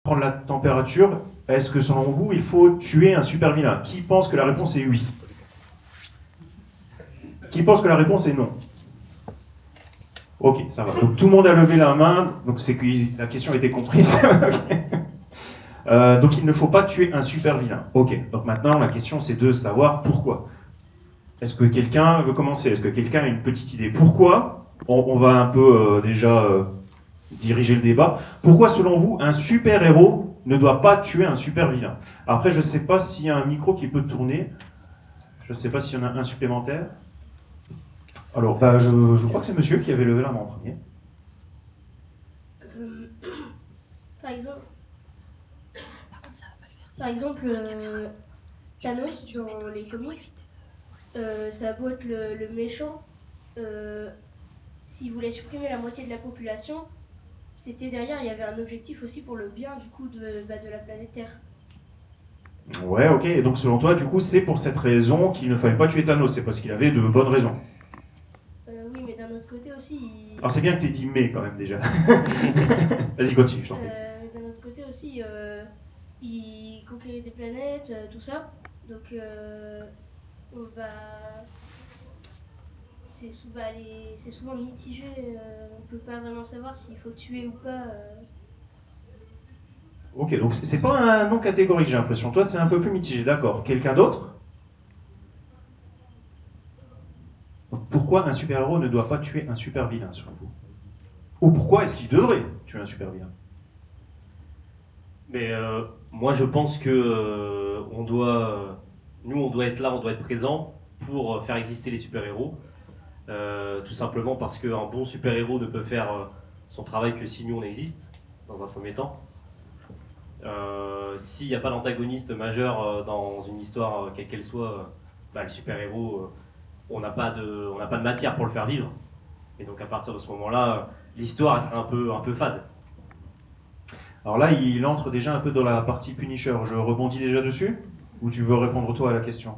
prendre la température, est-ce que selon vous, il faut tuer un super vilain? Qui pense que la réponse est oui? Qui pense que la réponse est non? Ok, ça va. Donc tout le monde a levé la main, donc c'est que la question a été comprise. Okay. Donc il ne faut pas tuer un super vilain. Ok, donc maintenant la question c'est de savoir pourquoi. Est-ce que quelqu'un veut commencer? Est-ce que quelqu'un a une petite idée? Pourquoi? On va un peu déjà diriger le débat. Pourquoi selon vous un super héros ne doit pas tuer un super vilain? Après je ne sais pas s'il y a un micro qui peut tourner. Je ne sais pas s'il y en a un supplémentaire. Alors, bah, je crois que c'est monsieur qui avait levé la main en premier. Par exemple, Thanos dans les comics, ça a beau être le méchant, s'il voulait supprimer la moitié de la population, c'était derrière, il y avait un objectif aussi pour le bien du coup de la planète Terre. Ouais, ok. Et donc selon toi, du coup, c'est pour cette raison qu'il ne fallait pas tuer Thanos. C'est parce qu'il avait de bonnes raisons. Oui, mais d'un autre côté aussi, Alors c'est bien que tu aies dit mais quand même déjà. Vas-y, continue, je t'en prie. d'un autre côté aussi, il conquérait des planètes, tout ça. Donc, bah, c'est souvent mitigé. On peut pas vraiment savoir s'il faut tuer ou pas. Ok, donc c'est pas un non catégorique, j'ai l'impression. Toi, c'est un peu plus mitigé, d'accord. Quelqu'un d'autre? Donc, pourquoi un super-héros ne doit pas tuer un super-vilain, selon vous? Ou pourquoi est-ce qu'il devrait tuer un super-vilain? Mais moi, je pense que nous, on doit être là, on doit être présent pour faire exister les super-héros. Tout simplement parce qu'un bon super-héros ne peut faire son travail que si nous, on existe, dans un premier temps. S'il n'y a pas d'antagoniste majeur dans une histoire, quelle qu'elle soit, bah, le super-héros, on n'a pas de matière pour le faire vivre. Et donc, à partir de ce moment-là, l'histoire, elle serait un peu fade. Alors là, il entre déjà un peu dans la partie Punisher. Je rebondis déjà dessus? Ou tu veux répondre toi à la question?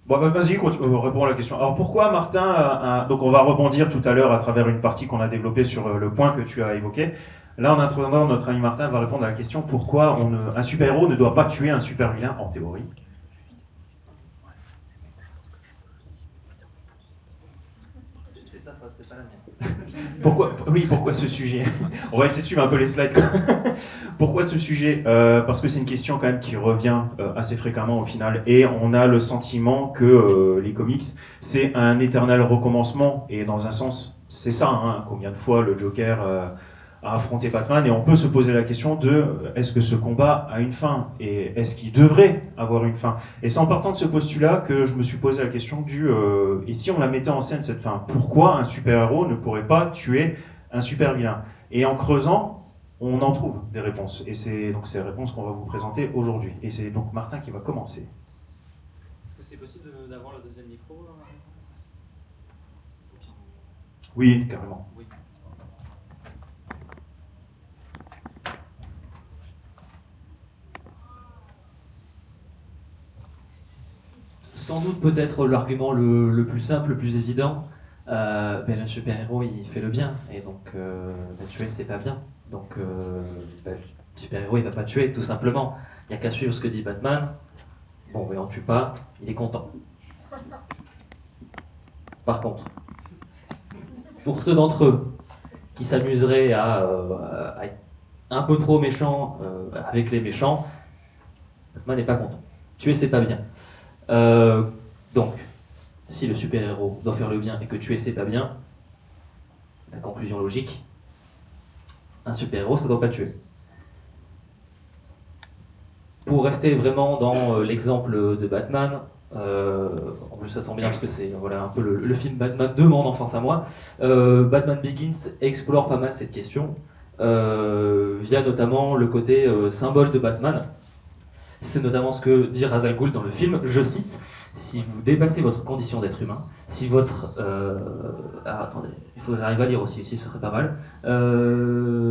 Bon, bah, vas-y, réponds à la question. Alors pourquoi Martin, donc on va rebondir tout à l'heure à travers une partie qu'on a développée sur le point que tu as évoqué. Là, en attendant, notre ami Martin va répondre à la question pourquoi un super-héros ne doit pas tuer un super-vilain en théorie. C'est sa faute, c'est pas la mienne. Pourquoi ce sujet? On va essayer de suivre un peu les slides. Pourquoi ce sujet? Parce que c'est une question quand même qui revient assez fréquemment au final, et on a le sentiment que les comics, c'est un éternel recommencement, et dans un sens, c'est ça, hein, combien de fois le Joker a affronté Batman, et on peut se poser la question de est-ce que ce combat a une fin, et est-ce qu'il devrait avoir une fin? Et c'est en partant de ce postulat que je me suis posé la question du et si on la mettait en scène cette fin? Pourquoi un super-héros ne pourrait pas tuer un super-vilain? Et en creusant, on en trouve des réponses. Et c'est donc ces réponses qu'on va vous présenter aujourd'hui. Et c'est donc Martin qui va commencer. Est-ce que c'est possible d'avoir le deuxième micro là? Oui, carrément. Oui. Sans doute peut-être l'argument le plus simple, le plus évident, le super-héros il fait le bien, et donc tuer c'est pas bien. Donc le super-héros il va pas tuer, tout simplement. Il n'y a qu'à suivre ce que dit Batman. Bon, mais on tue pas, il est content. Par contre, pour ceux d'entre eux qui s'amuseraient à être un peu trop méchants avec les méchants, Batman n'est pas content. Tuer c'est pas bien. Donc, si le super-héros doit faire le bien et que tuer c'est pas bien, la conclusion logique, un super-héros ça doit pas tuer. Pour rester vraiment dans l'exemple de Batman, en plus ça tombe bien parce que c'est voilà, un peu le film Batman de mon enfance à moi, Batman Begins explore pas mal cette question, via notamment le côté symbole de Batman. C'est notamment ce que dit Ra's al Ghul dans le film, je cite, si vous dépassez votre condition d'être humain, si votre... attendez, il faut que j'arrive à lire aussi, ce serait pas mal.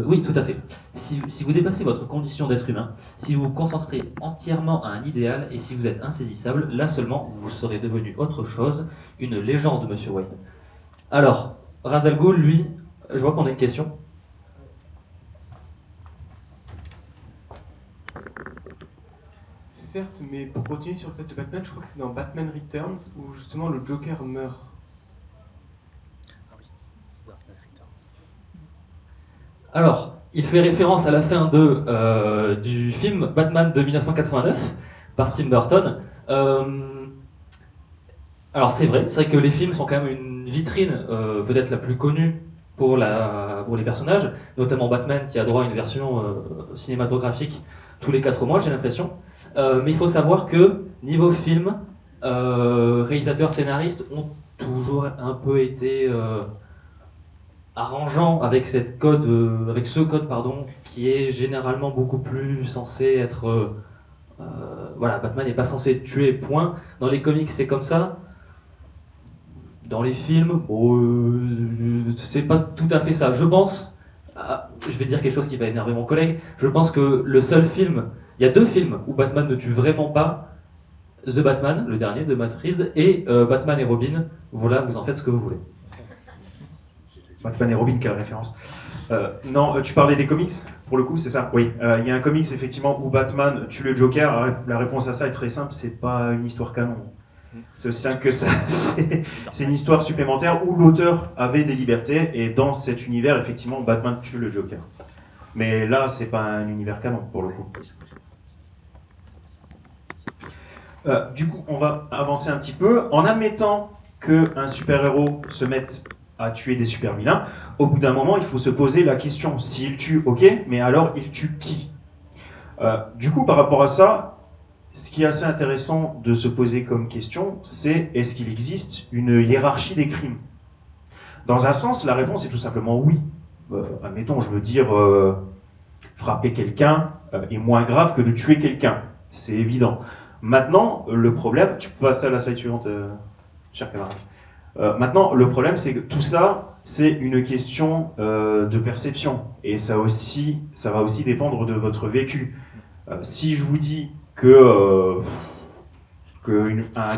Oui, tout à fait. Si vous dépassez votre condition d'être humain, si vous vous concentrez entièrement à un idéal, et si vous êtes insaisissable, là seulement, vous serez devenu autre chose, une légende, Monsieur Wayne. Alors, Ra's al Ghul, lui, je vois qu'on a une question. Certes, mais pour continuer sur le fait de Batman, je crois que c'est dans Batman Returns où justement le Joker meurt. Alors, il fait référence à la fin du film Batman de 1989 par Tim Burton. Alors c'est vrai que les films sont quand même une vitrine peut-être la plus connue pour les personnages, notamment Batman qui a droit à une version cinématographique tous les 4 mois, j'ai l'impression. Mais il faut savoir que niveau film, réalisateurs, scénaristes ont toujours un peu été arrangeants avec ce code qui est généralement beaucoup plus censé être voilà, Batman n'est pas censé tuer, point. Dans les comics c'est comme ça. Dans les films, c'est pas tout à fait ça. Je pense, je vais dire quelque chose qui va énerver mon collègue, je pense que le seul film, il y a 2 films où Batman ne tue vraiment pas, The Batman, le dernier de Matt Reeves, et Batman et Robin, voilà, vous en faites ce que vous voulez. Batman et Robin, quelle référence. Non, tu parlais des comics, pour le coup, c'est ça? Oui, il y a un comics, effectivement, où Batman tue le Joker. La réponse à ça est très simple, c'est pas une histoire canon. C'est aussi simple que ça. C'est une histoire supplémentaire où l'auteur avait des libertés, et dans cet univers, effectivement, Batman tue le Joker. Mais là, c'est pas un univers canon, pour le coup. Du coup, on va avancer un petit peu. En admettant qu'un super-héros se mette à tuer des super-vilains, au bout d'un moment, il faut se poser la question. S'il tue, ok, mais alors il tue qui? Du coup, par rapport à ça, ce qui est assez intéressant de se poser comme question, c'est est-ce qu'il existe une hiérarchie des crimes? Dans un sens, la réponse est tout simplement oui. Admettons, je veux dire, frapper quelqu'un est moins grave que de tuer quelqu'un. C'est évident. Maintenant, le problème, tu peux passer à la slide suivante, cher camarade. Maintenant, le problème, c'est que tout ça, c'est une question de perception. Et ça va aussi dépendre de votre vécu. Si je vous dis qu'un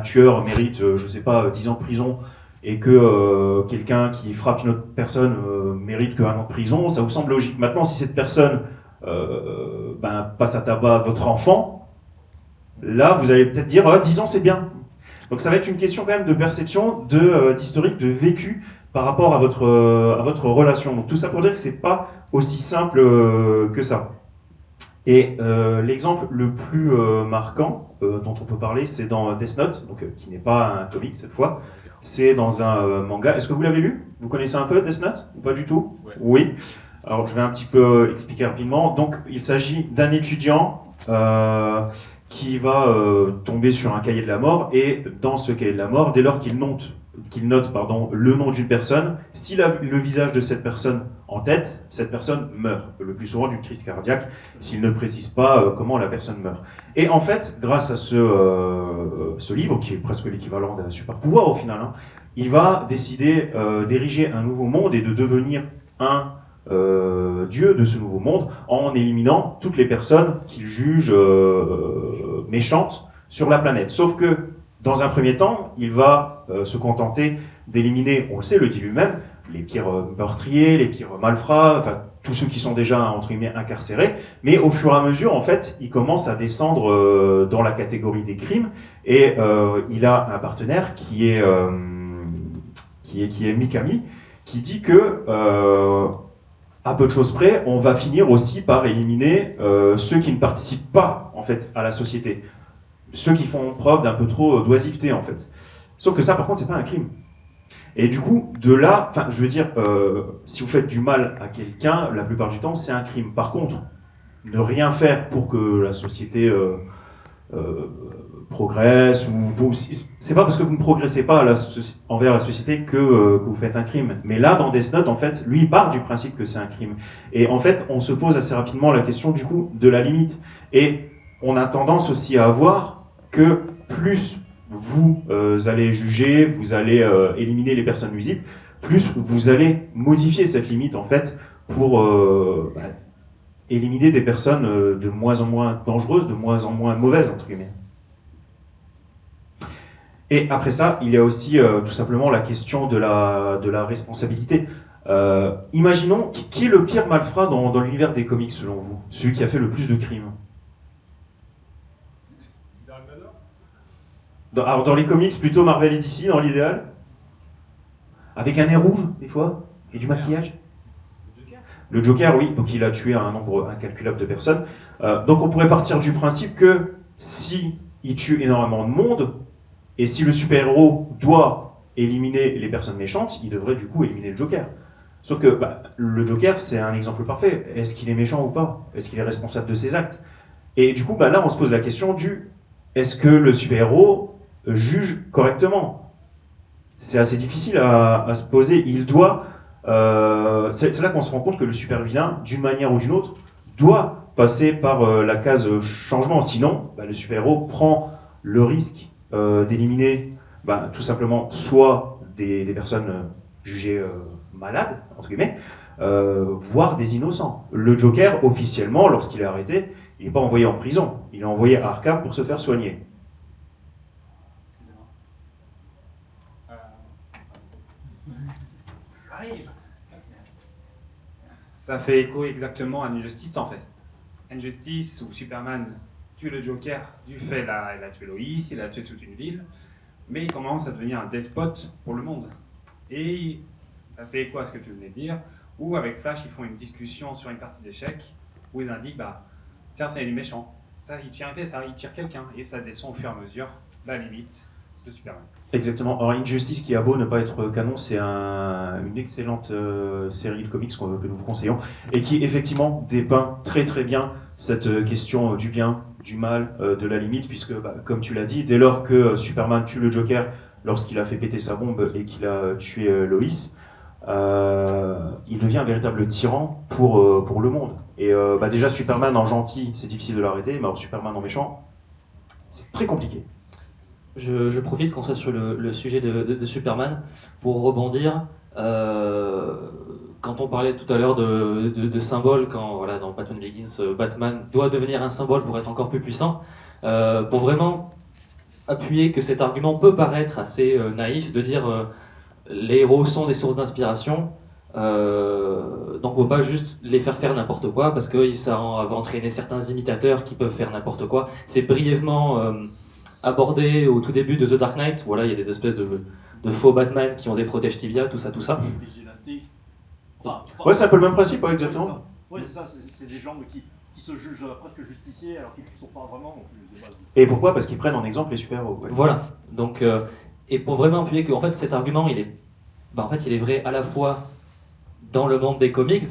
tueur mérite, je sais pas, 10 ans de prison, et que quelqu'un qui frappe une autre personne mérite qu'un an de prison, ça vous semble logique. Maintenant, si cette personne passe à tabac votre enfant, là, vous allez peut-être dire 10 ans, c'est bien. Donc ça va être une question quand même de perception, d'historique, de vécu par rapport à votre relation. Donc tout ça pour dire que c'est pas aussi simple que ça. Et l'exemple le plus marquant dont on peut parler, c'est dans Death Note, donc, qui n'est pas un comic cette fois, c'est dans un manga. Est-ce que vous l'avez lu? Vous connaissez un peu Death Note? Ou pas du tout? Ouais. Oui. Alors je vais un petit peu expliquer rapidement. Donc il s'agit d'un étudiant qui va tomber sur un cahier de la mort, et dans ce cahier de la mort, dès lors qu'il note le nom d'une personne, s'il a le visage de cette personne en tête, cette personne meurt, le plus souvent d'une crise cardiaque, s'il ne précise pas comment la personne meurt. Et en fait, grâce à ce livre, qui est presque l'équivalent d'un super pouvoir au final, il va décider d'ériger un nouveau monde et de devenir un dieu de ce nouveau monde en éliminant toutes les personnes qu'il juge méchantes sur la planète. Sauf que, dans un premier temps, il va se contenter d'éliminer, on le sait, le dit lui-même, les pires meurtriers, les pires malfrats, enfin tous ceux qui sont déjà entre guillemets incarcérés. Mais au fur et à mesure, en fait, il commence à descendre dans la catégorie des crimes, et il a un partenaire qui est Mikami, qui dit que à peu de choses près, on va finir aussi par éliminer ceux qui ne participent pas en fait à la société, ceux qui font preuve d'un peu trop d'oisiveté en fait. Sauf que ça, par contre, c'est pas un crime. Et du coup, de là, enfin, je veux dire, si vous faites du mal à quelqu'un, la plupart du temps, c'est un crime. Par contre, ne rien faire pour que la société progresse, c'est pas parce que vous ne progressez pas envers la société que vous faites un crime. Mais là, dans Death Note, en fait, lui, il part du principe que c'est un crime. Et en fait, on se pose assez rapidement la question, du coup, de la limite. Et on a tendance aussi à voir que plus vous allez juger, vous allez éliminer les personnes nuisibles, plus vous allez modifier cette limite, en fait, pour éliminer des personnes de moins en moins dangereuses, de moins en moins mauvaises, entre guillemets. Et après ça, il y a aussi tout simplement la question de la responsabilité. Imaginons, qui est le pire malfrat dans l'univers des comics selon vous? Celui qui a fait le plus de crimes? Alors dans les comics, plutôt Marvel et DC dans l'idéal. Avec un nez rouge, des fois, et du maquillage. Le Joker, oui, donc il a tué un nombre incalculable de personnes. Donc on pourrait partir du principe que si il tue énormément de monde, et si le super-héros doit éliminer les personnes méchantes, il devrait du coup éliminer le Joker. Sauf que le Joker, c'est un exemple parfait. Est-ce qu'il est méchant ou pas? Est-ce qu'il est responsable de ses actes? Et du coup, là, on se pose la question du est-ce que le super-héros juge correctement? C'est assez difficile à se poser. Il doit. C'est là qu'on se rend compte que le super-vilain, d'une manière ou d'une autre, doit passer par la case changement. Sinon, le super-héros prend le risque d'éliminer tout simplement soit des personnes jugées malades, entre guillemets, voire des innocents. Le Joker, officiellement, lorsqu'il est arrêté, il n'est pas envoyé en prison. Il est envoyé à Arkham pour se faire soigner. Excusez-moi. Arrive. Ça fait écho exactement à Injustice en fait. Injustice où Superman tue le Joker du fait il a tué Lois, il a tué toute une ville, mais il commence à devenir un despote pour le monde. Et ça fait écho à ce que tu venais de dire, où avec Flash ils font une discussion sur une partie d'échecs où ils indiquent tiens, c'est du méchant, ça il tire il tire quelqu'un, et ça descend au fur et à mesure la limite de Superman. Exactement. Alors Injustice, qui a beau ne pas être canon, c'est une excellente série de comics que nous vous conseillons, et qui effectivement dépeint très très bien cette question du bien, du mal, de la limite, puisque comme tu l'as dit, dès lors que Superman tue le Joker lorsqu'il a fait péter sa bombe et qu'il a tué Lois, il devient un véritable tyran pour le monde. Et déjà Superman en gentil, c'est difficile de l'arrêter, mais alors Superman en méchant, c'est très compliqué. Je profite qu'on soit sur le sujet de Superman pour rebondir. Quand on parlait tout à l'heure de symboles, quand dans Batman Begins, Batman doit devenir un symbole pour être encore plus puissant, pour vraiment appuyer que cet argument peut paraître assez naïf, de dire les héros sont des sources d'inspiration, donc on ne peut pas juste les faire n'importe quoi, parce que ça va entraîner certains imitateurs qui peuvent faire n'importe quoi. C'est brièvement abordé au tout début de The Dark Knight. Voilà, il y a des espèces de faux Batman qui ont des protèges tibia, tout ça. Ouais, c'est un peu le même principe, ouais, exactement. Ouais, c'est ça, c'est des gens qui se jugent presque justiciers alors qu'ils ne sont pas vraiment non plus de base. Et pourquoi? Parce qu'ils prennent en exemple les super-héros. Ouais. Voilà, donc, et pour vraiment appuyer que cet argument, il est vrai à la fois dans le monde des comics,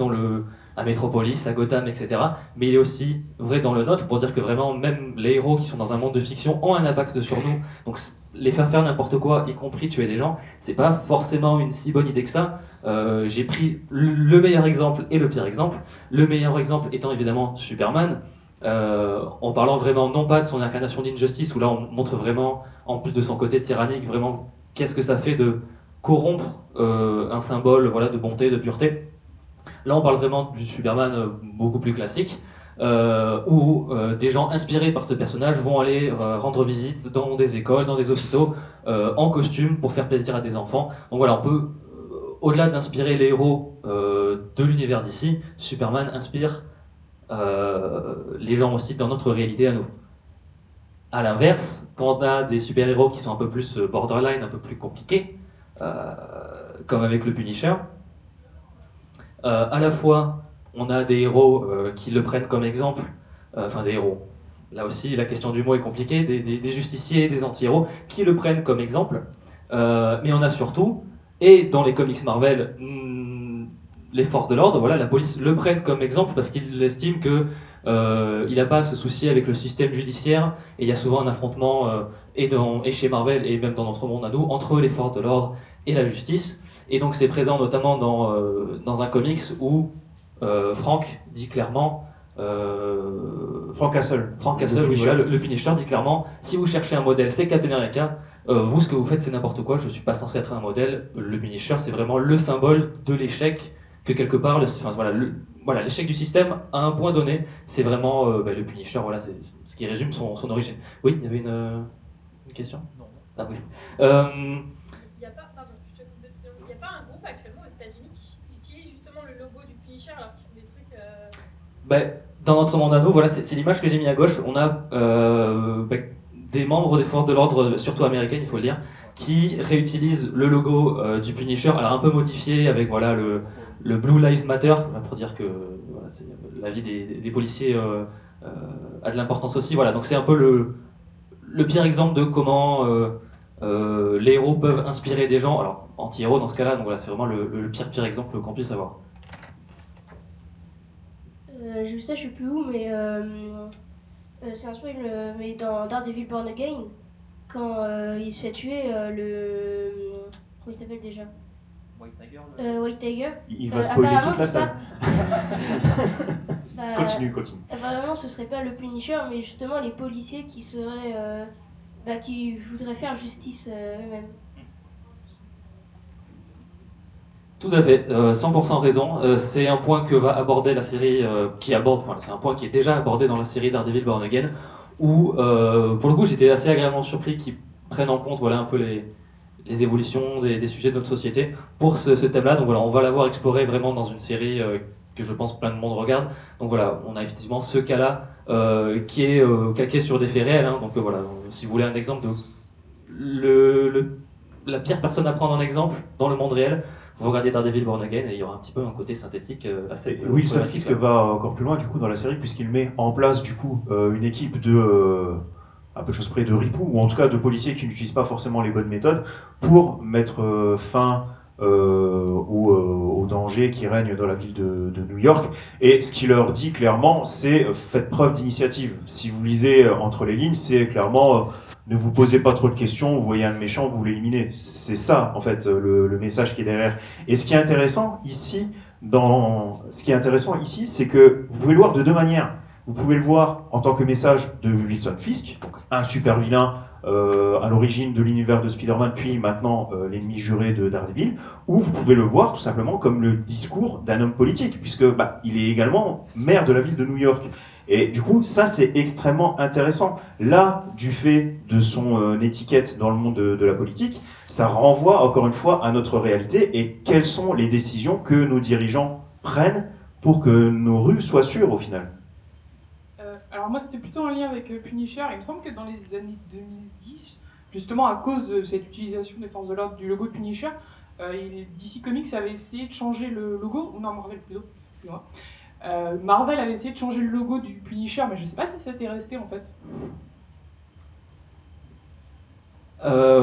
à Metropolis, à Gotham, etc. Mais il est aussi vrai dans le nôtre pour dire que vraiment, même les héros qui sont dans un monde de fiction ont un impact sur nous. Donc les faire n'importe quoi, y compris tuer des gens, c'est pas forcément une si bonne idée que ça. J'ai pris le meilleur exemple et le pire exemple. Le meilleur exemple étant évidemment Superman, en parlant vraiment non pas de son incarnation d'Injustice, où là on montre vraiment, en plus de son côté tyrannique, vraiment qu'est-ce que ça fait de corrompre un symbole de bonté, de pureté. Là, on parle vraiment du Superman beaucoup plus classique, où des gens inspirés par ce personnage vont aller rendre visite dans des écoles, dans des hôpitaux, en costume, pour faire plaisir à des enfants. Donc voilà, on peut, au-delà d'inspirer les héros de l'univers d'ici, Superman inspire les gens aussi dans notre réalité à nous. A l'inverse, quand on a des super-héros qui sont un peu plus borderline, un peu plus compliqués, comme avec le Punisher, à la fois, on a des héros qui le prennent comme exemple, des héros. Là aussi, la question du mot est compliquée, des justiciers, des anti-héros, qui le prennent comme exemple. Mais on a surtout, et dans les comics Marvel, les forces de l'ordre, la police le prennent comme exemple parce qu'ils estiment que il n'a pas à se soucier avec le système judiciaire, et il y a souvent un affrontement, et chez Marvel, et même dans notre monde à nous, entre les forces de l'ordre et la justice. Et donc c'est présent notamment dans un comics où Frank dit clairement... Frank Castle. Le Punisher dit clairement, si vous cherchez un modèle, c'est Captain America, vous ce que vous faites c'est n'importe quoi, je ne suis pas censé être un modèle. Le Punisher c'est vraiment le symbole de l'échec, que quelque part, l'échec du système à un point donné, c'est vraiment le Punisher, c'est ce qui résume son origine. Oui, il y avait une question? Non. Ah oui. Il n'y a pas, pardon, je te coupe 2 secondes. Il n'y a pas un groupe actuellement aux États-Unis qui utilise justement le logo du Punisher alors qu'ils font des trucs. Dans notre monde à nous, c'est l'image que j'ai mis à gauche. On a des membres des forces de l'ordre, surtout américaines, il faut le dire, qui réutilisent le logo du Punisher, alors un peu modifié avec voilà le Blue Lives Matter, pour dire que voilà, la vie des policiers a de l'importance aussi. Voilà, donc c'est un peu le pire exemple de comment les héros peuvent inspirer des gens, alors anti-héros dans ce cas-là, donc voilà, c'est vraiment le pire exemple qu'on puisse avoir. J'ai vu ça, je sais plus où, mais c'est un spoil, mais dans Daredevil Born Again, quand il se fait tuer, comment il s'appelle déjà? White Tiger. Il va spoiler apparemment, toute la c'est salle. Bah, Continue. apparemment, ce serait pas le Punisher, mais justement les policiers qui seraient, qui voudraient faire justice eux-mêmes. Tout à fait, 100% raison. C'est un point que va aborder la série, c'est un point qui est déjà abordé dans la série Daredevil Born Again, où pour le coup j'étais assez agréablement surpris qu'ils prennent en compte voilà, un peu les évolutions des sujets de notre société pour ce thème-là. Donc voilà, on va l'avoir exploré vraiment dans une série que je pense plein de monde regarde. Donc voilà, on a effectivement ce cas-là qui est calqué sur des faits réels. Hein. Donc voilà, si vous voulez un exemple de la pire personne à prendre en exemple dans le monde réel, vous regardez Daredevil Born Again et il y aura un petit peu un côté synthétique à cette Wilson Fisk va encore plus loin du coup dans la série puisqu'il met en place du coup une équipe de à peu de choses près de ripoux ou en tout cas de policiers qui n'utilisent pas forcément les bonnes méthodes pour mettre fin au danger qui règne dans la ville de New York. Et ce qu'il leur dit clairement, c'est faites preuve d'initiative. Si vous lisez entre les lignes, c'est clairement ne vous posez pas trop de questions, vous voyez un méchant, vous l'éliminez. C'est ça en fait le message qui est derrière. Et ce qui est intéressant ici, c'est que vous pouvez le voir de deux manières. Vous pouvez le voir en tant que message de Wilson Fisk, donc un super vilain à l'origine de l'univers de Spider-Man, puis maintenant l'ennemi juré de Daredevil, ou vous pouvez le voir tout simplement comme le discours d'un homme politique, puisque il est également maire de la ville de New York. Et du coup, ça c'est extrêmement intéressant. Là, du fait de son étiquette dans le monde de la politique, ça renvoie encore une fois à notre réalité et quelles sont les décisions que nos dirigeants prennent pour que nos rues soient sûres au final. Alors moi c'était plutôt en lien avec Punisher, il me semble que dans les années 2010, justement à cause de cette utilisation des forces de l'ordre du logo de Punisher, DC Comics avait essayé de changer le logo, ou non Marvel plutôt, excusez-moi. Marvel avait essayé de changer le logo du Punisher, mais je sais pas si ça était resté en fait.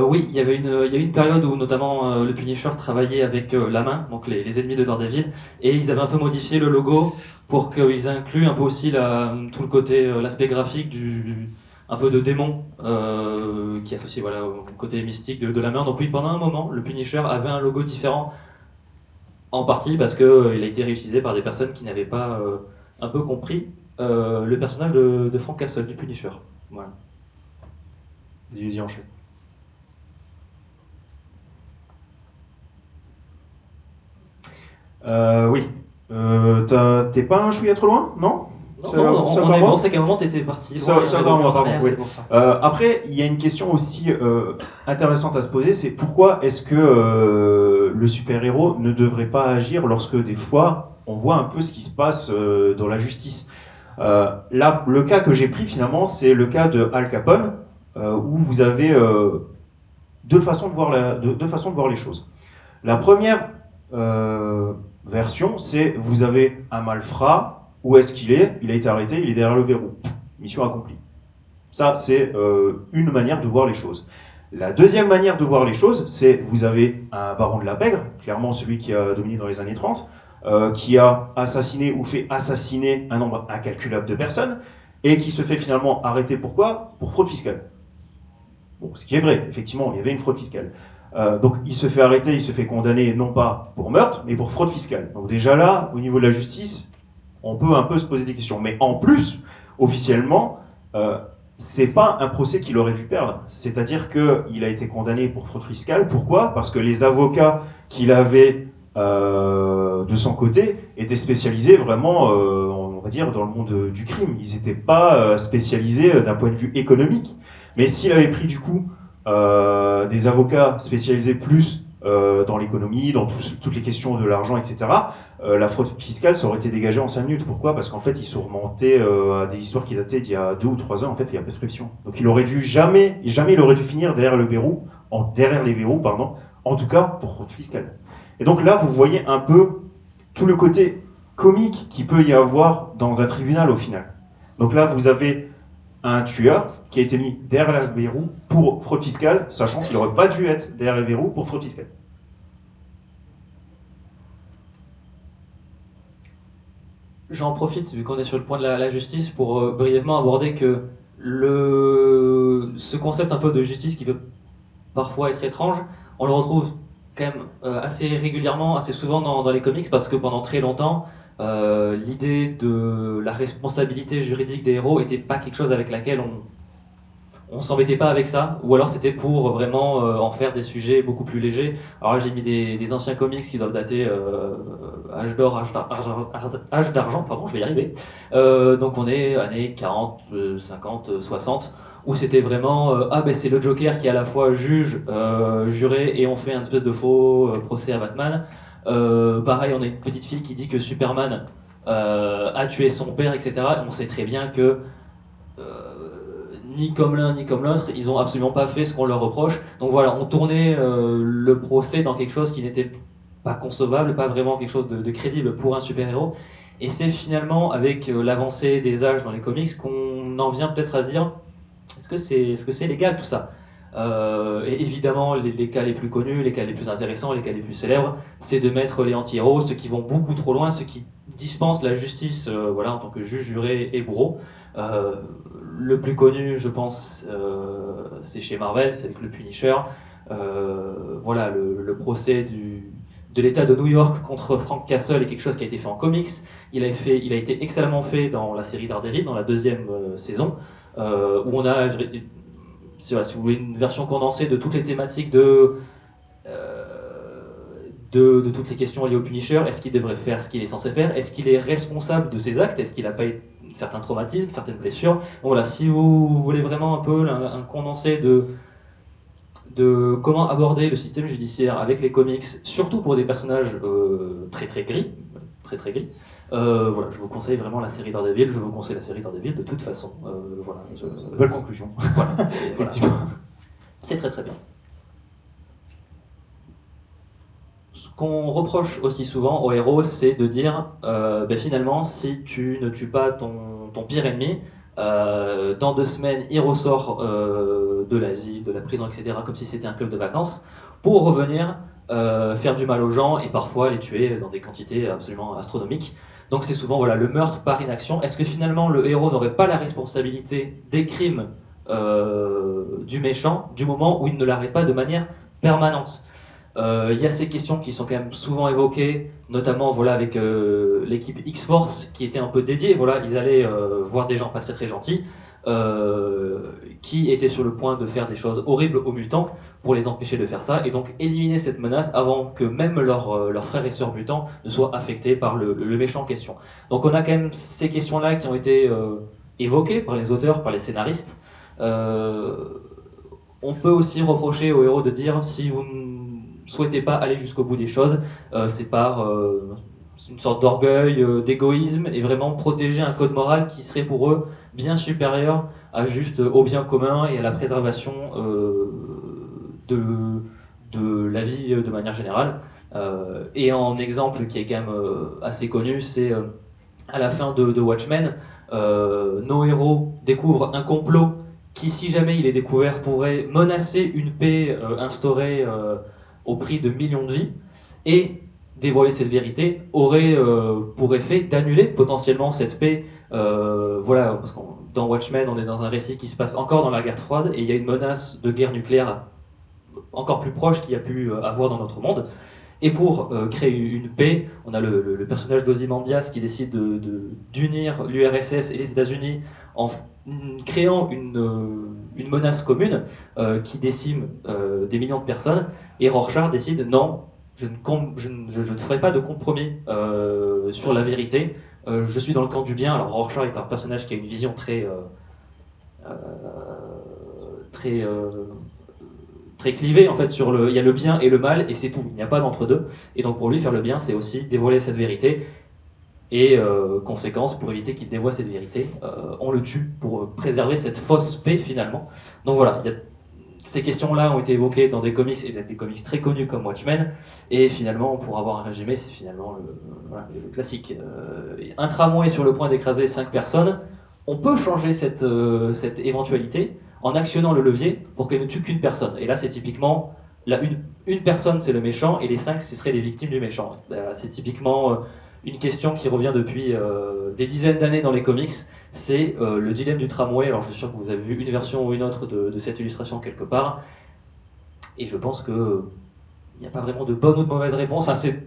Oui, il y a eu une période où notamment le Punisher travaillait avec la main, donc les ennemis de Daredevil, et ils avaient un peu modifié le logo pour qu'ils incluent un peu aussi tout le côté, l'aspect graphique un peu de démon qui est associé voilà, au côté mystique de la main. Donc oui, pendant un moment, le Punisher avait un logo différent, en partie parce qu'il a été réutilisé par des personnes qui n'avaient pas un peu compris le personnage de Frank Castle, du Punisher. Voilà. Vas-y, enchaîne. Oui. T'es pas un chouïa trop loin, non? Non, on est bon, c'est qu'à un moment t'étais parti. Ça va, pardon. Oui. Après, il y a une question aussi intéressante à se poser, c'est pourquoi est-ce que le super-héros ne devrait pas agir lorsque des fois on voit un peu ce qui se passe dans la justice. Là, le cas que j'ai pris finalement, c'est le cas de Al Capone, où vous avez deux façons de voir les choses. La première version, c'est vous avez un malfrat. Où est-ce qu'il est? Il a été arrêté, il est derrière le verrou. Mission accomplie. Ça, c'est une manière de voir les choses. La deuxième manière de voir les choses, c'est vous avez un baron de la pègre, clairement celui qui a dominé dans les années 30, qui a assassiné ou fait assassiner un nombre incalculable de personnes, et qui se fait finalement arrêter. Pourquoi? Pour fraude fiscale. Bon, ce qui est vrai, effectivement, il y avait une fraude fiscale. Donc il se fait arrêter, il se fait condamner non pas pour meurtre, mais pour fraude fiscale. Donc déjà là, au niveau de la justice, on peut un peu se poser des questions. Mais en plus, officiellement, c'est pas un procès qu'il aurait dû perdre. C'est-à-dire qu'il a été condamné pour fraude fiscale. Pourquoi? Parce que les avocats qu'il avait de son côté étaient spécialisés vraiment, on va dire, dans le monde du crime. Ils n'étaient pas spécialisés d'un point de vue économique. Mais s'il avait pris du coup des avocats spécialisés plus dans l'économie, dans toutes les questions de l'argent, etc. La fraude fiscale, ça aurait été dégagé en 5 minutes. Pourquoi? Parce qu'en fait, ils sont remontés à des histoires qui dataient d'il y a 2 ou 3 ans. En fait, il y a prescription. Donc, il aurait dû jamais il aurait dû finir derrière les verrous, en tout cas pour fraude fiscale. Et donc là, vous voyez un peu tout le côté comique qu'il peut y avoir dans un tribunal au final. Donc là, vous avez un tueur qui a été mis derrière les verrous pour fraude fiscale, sachant qu'il n'aurait pas dû être derrière les verrous pour fraude fiscale. J'en profite, vu qu'on est sur le point de la justice, pour brièvement aborder que ce concept un peu de justice qui peut parfois être étrange, on le retrouve quand même assez régulièrement, assez souvent dans les comics, parce que pendant très longtemps, l'idée de la responsabilité juridique des héros n'était pas quelque chose avec laquelle on s'embêtait pas avec ça, ou alors c'était pour vraiment en faire des sujets beaucoup plus légers. Alors là, j'ai mis des anciens comics qui doivent dater âge d'or, âge d'argent, pardon, je vais y arriver. Donc on est années 40, 50, 60, où c'était vraiment c'est le Joker qui est à la fois juge, juré, et on fait un espèce de faux procès à Batman. Pareil, on a une petite fille qui dit que Superman a tué son père, etc. Et on sait très bien que ni comme l'un ni comme l'autre, ils ont absolument pas fait ce qu'on leur reproche. Donc voilà, on tournait le procès dans quelque chose qui n'était pas concevable, pas vraiment quelque chose de crédible pour un super-héros. Et c'est finalement avec l'avancée des âges dans les comics qu'on en vient peut-être à se dire est-ce que c'est légal tout ça? Et évidemment, les cas les plus connus, les cas les plus intéressants, les cas les plus célèbres, c'est de mettre les anti-héros, ceux qui vont beaucoup trop loin, ceux qui dispensent la justice en tant que juge, juré et bourreau. Le plus connu, je pense, c'est chez Marvel, c'est avec le Punisher. Le procès de l'État de New York contre Frank Castle est quelque chose qui a été fait en comics. Il a été excellemment fait dans la série Daredevil, dans la 2e saison, où on a, si vous voulez, une version condensée de toutes les thématiques de toutes les questions liées au Punisher. Est-ce qu'il devrait faire ce qu'il est censé faire? Est-ce qu'il est responsable de ses actes? Est-ce qu'il n'a pas certains traumatismes, certaines blessures? Donc voilà, si vous voulez vraiment un peu un condensé de comment aborder le système judiciaire avec les comics, surtout pour des personnages très gris, je vous conseille vraiment la série Daredevil. Je vous conseille la série Daredevil de toute façon. Belle conclusion. C'est très bien. Ce qu'on reproche aussi souvent aux héros, c'est de dire finalement, si tu ne tues pas ton pire ennemi, dans 2 semaines, il ressort de l'Asie, de la prison, etc., comme si c'était un club de vacances, pour revenir faire du mal aux gens et parfois les tuer dans des quantités absolument astronomiques. Donc c'est souvent le meurtre par inaction. Est-ce que finalement le héros n'aurait pas la responsabilité des crimes du méchant du moment où il ne l'arrête pas de manière permanente? Il y a ces questions qui sont quand même souvent évoquées, notamment avec l'équipe X-Force qui était un peu dédiée. Ils allaient voir des gens pas très gentils qui étaient sur le point de faire des choses horribles aux mutants pour les empêcher de faire ça, et donc éliminer cette menace avant que même leurs frères et sœurs mutants ne soient affectés par le méchant en question. Donc on a quand même ces questions-là qui ont été évoquées par les auteurs, par les scénaristes. On peut aussi reprocher aux héros de dire si vous ne souhaitez pas aller jusqu'au bout des choses, c'est par une sorte d'orgueil, d'égoïsme, et vraiment protéger un code moral qui serait pour eux bien supérieur à juste au bien commun et à la préservation de la vie de manière générale. Et en exemple qui est quand même assez connu, c'est à la fin de Watchmen, nos héros découvrent un complot qui, si jamais il est découvert, pourrait menacer une paix instaurée au prix de millions de vies, et dévoiler cette vérité aurait pour effet d'annuler potentiellement cette paix. Parce que dans Watchmen, on est dans un récit qui se passe encore dans la guerre froide, et il y a une menace de guerre nucléaire encore plus proche qu'il y a pu avoir dans notre monde. Et pour créer une paix, on a le personnage d'Ozymandias qui décide d'unir l'URSS et les États-Unis en créant une menace commune qui décime des millions de personnes. Et Rorschach décide non, je ne ferai pas de compromis sur la vérité. Je suis dans le camp du bien. Alors Rorschach est un personnage qui a une vision très très clivé en fait sur il y a le bien et le mal et c'est tout, il n'y a pas d'entre-deux. Et donc pour lui faire le bien, c'est aussi dévoiler cette vérité. Et conséquence, pour éviter qu'il dévoie cette vérité, on le tue pour préserver cette fausse paix finalement. Donc voilà, ces questions-là ont été évoquées dans des comics et des comics très connus comme Watchmen. Et finalement, pour avoir un résumé, c'est finalement le classique. Un tramway est sur le point d'écraser 5 personnes. On peut changer cette éventualité en actionnant le levier pour qu'elle ne tue qu'une personne. Et là, c'est typiquement une personne, c'est le méchant, et les 5, ce seraient les victimes du méchant. C'est typiquement une question qui revient depuis des dizaines d'années dans les comics, c'est le dilemme du tramway. Alors je suis sûr que vous avez vu une version ou une autre de cette illustration quelque part, et je pense qu'il n'y a pas vraiment de bonne ou de mauvaise réponse. Enfin, c'est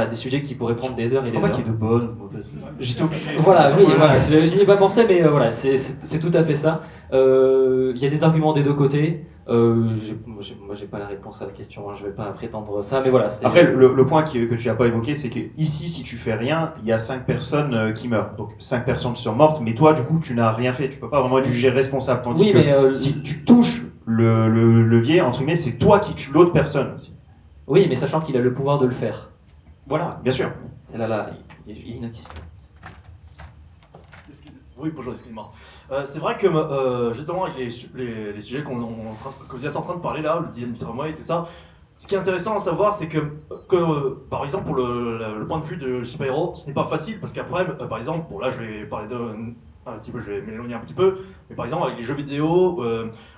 des sujets qui pourraient prendre des heures et des heures. Je crois pas qu'il y ait de bonnes ou de mauvaises. J'étais obligé. Voilà, oui, voilà, j'y ai pas pensé, mais voilà, c'est tout à fait ça. Il y a des arguments des deux côtés. Moi, j'ai pas la réponse à la question, hein, je vais pas prétendre ça, mais voilà. Après, le point que tu n'as pas évoqué, c'est que ici, si tu fais rien, il y a 5 personnes qui meurent. Donc 5 personnes sont mortes, mais toi, du coup, tu n'as rien fait. Tu peux pas vraiment être jugé responsable. Tandis oui, que mais si tu touches le levier, entre guillemets, c'est toi qui tues l'autre personne aussi. Oui, mais sachant qu'il a le pouvoir de le faire. Voilà, bien sûr. C'est là, il y a une question. Oui, bonjour, excusez-moi. C'est vrai que justement avec les sujets que vous êtes en train de parler là, le dilemme du tramway et tout ça, ce qui est intéressant à savoir, c'est que par exemple pour le point de vue de super-héros, ce n'est pas facile parce qu'après, par exemple, bon là je vais parler un petit peu, je vais m'éloigner un petit peu, mais par exemple avec les jeux vidéo,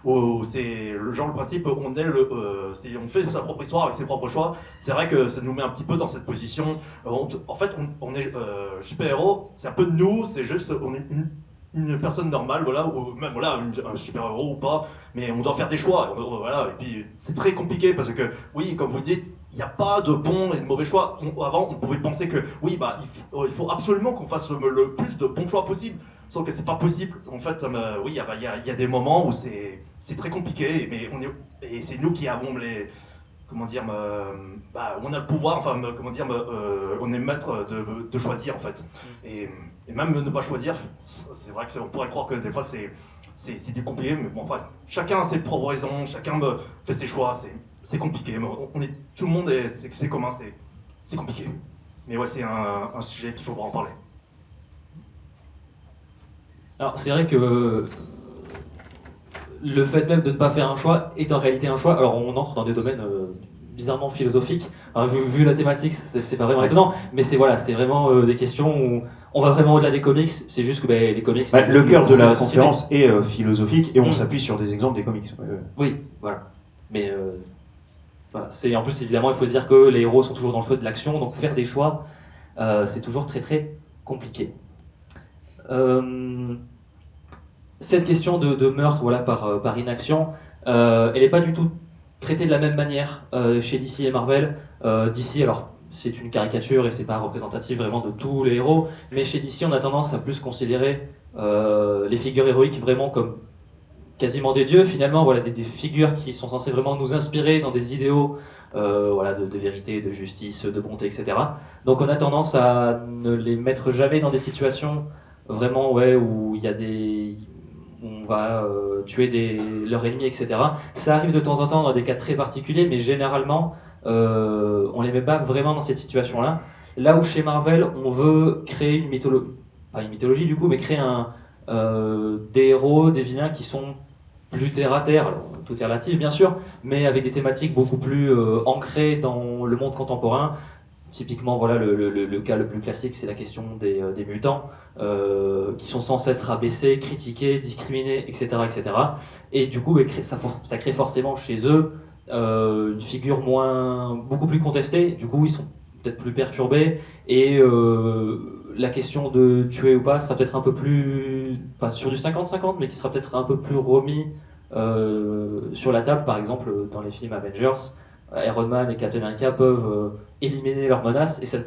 où c'est le principe, on fait sa propre histoire avec ses propres choix. C'est vrai que ça nous met un petit peu dans cette position. En fait, on est super-héros, c'est un peu de nous, c'est juste, on est une personne normale, voilà, ou même voilà, un super-héros ou pas, mais on doit faire des choix, voilà, et puis c'est très compliqué parce que, oui, comme vous dites, il n'y a pas de bons et de mauvais choix. Avant, on pouvait penser que, oui, il faut absolument qu'on fasse le plus de bons choix possible, sauf que c'est pas possible. En fait, oui, il y a des moments où c'est très compliqué, mais et c'est nous qui avons comment dire, on a le pouvoir, enfin, on est maître de choisir en fait. Et même ne pas choisir, c'est vrai qu'on pourrait croire que des fois c'est du compliqué, mais bon, après, chacun a ses propres raisons, chacun fait ses choix, c'est compliqué. Mais tout le monde c'est commun, c'est compliqué. Mais ouais, c'est un sujet qu'il faut en parler. Alors, c'est vrai que le fait même de ne pas faire un choix est en réalité un choix. Alors on entre dans des domaines bizarrement philosophiques. Alors, vu la thématique, c'est pas vraiment étonnant, mais c'est vraiment des questions où on va vraiment au-delà des comics. C'est juste que les comics... le cœur de la conférence est philosophique et on s'appuie sur des exemples des comics. Oui, voilà. Mais voilà, en plus, évidemment, il faut se dire que les héros sont toujours dans le feu de l'action, donc faire des choix, c'est toujours très très compliqué. Cette question de meurtre, voilà, par inaction, elle n'est pas du tout traitée de la même manière chez DC et Marvel. DC, alors c'est une caricature et c'est pas représentatif vraiment de tous les héros, mais chez DC on a tendance à plus considérer les figures héroïques vraiment comme quasiment des dieux finalement, voilà, des figures qui sont censées vraiment nous inspirer dans des idéaux voilà, de vérité, de justice, de bonté, etc. Donc on a tendance à ne les mettre jamais dans des situations vraiment où il y a on va tuer leurs ennemis, etc. Ça arrive de temps en temps dans des cas très particuliers, mais généralement, on les met pas vraiment dans cette situation-là. Là où chez Marvel, on veut créer une mythologie, pas une mythologie du coup, mais créer des héros, des vilains qui sont plus terre à terre, alors, tout est relatif bien sûr, mais avec des thématiques beaucoup plus ancrées dans le monde contemporain. Typiquement, voilà, le cas le plus classique, c'est la question des mutants, qui sont sans cesse rabaissés, critiqués, discriminés, etc. etc. Et du coup, ça crée forcément chez eux une figure beaucoup plus contestée. Du coup, ils sont peut-être plus perturbés, et la question de tuer ou pas sera peut-être un peu plus, pas sur du 50-50, mais qui sera peut-être un peu plus remis sur la table. Par exemple, dans les films Avengers, Iron Man et Captain America peuvent éliminer leurs menaces et ça